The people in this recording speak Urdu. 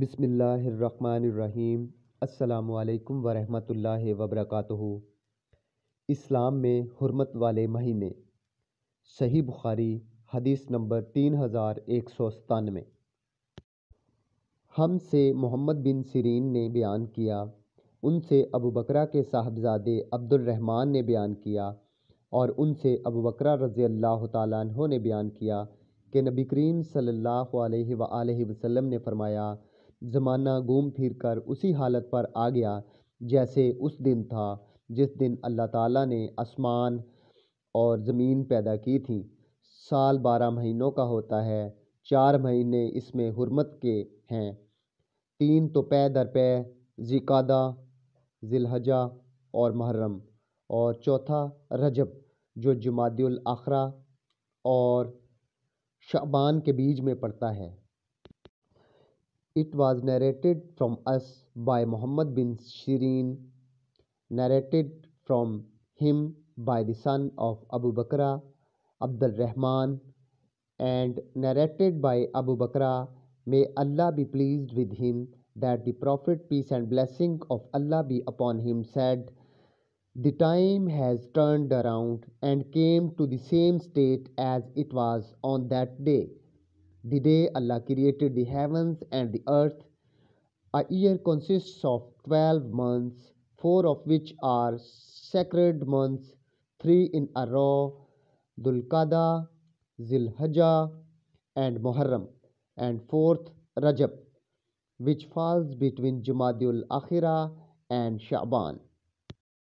بسم اللہ الرحمن الرحیم۔ السلام علیکم ورحمۃ اللہ وبرکاتہ۔ اسلام میں حرمت والے مہینے۔ صحیح بخاری حدیث نمبر 3197۔ ہم سے محمد بن سیرین نے بیان کیا، ان سے ابو بکرہ کے صاحبزادے عبدالرحمن نے بیان کیا، اور ان سے ابو بکرہ رضی اللہ تعالیٰ عنہ نے بیان کیا کہ نبی کریم صلی اللہ علیہ وآلہ وسلم نے فرمایا، زمانہ گھوم پھر کر اسی حالت پر آ گیا جیسے اس دن تھا جس دن اللہ تعالیٰ نے آسمان اور زمین پیدا کی تھیں۔ سال 12 مہینوں کا ہوتا ہے، 4 مہینے اس میں حرمت کے ہیں، 3 تو پے در پے، ذی قعدہ، ذی الحجہ اور محرم، اور چوتھا رجب جو جمادی الآخرہ اور شعبان کے بیچ میں پڑتا ہے۔ It was narrated from us by Muhammad bin Sirin, narrated from him by the son of Abu Bakra, Abdulrahman, and narrated by Abu Bakra, may Allah be pleased with him, that the Prophet, peace and blessing of Allah be upon him, said, "The time has turned around and came to the same state as it was on that day. The day Allah created the heavens and the earth. A year consists of 12 months, 4 of which are sacred months, 3 in a row, Dhu Qa'dah, al-Hijjah, and Muharram, and 4th Rajab, which falls between Jumadi al-Akhira and Sha'ban."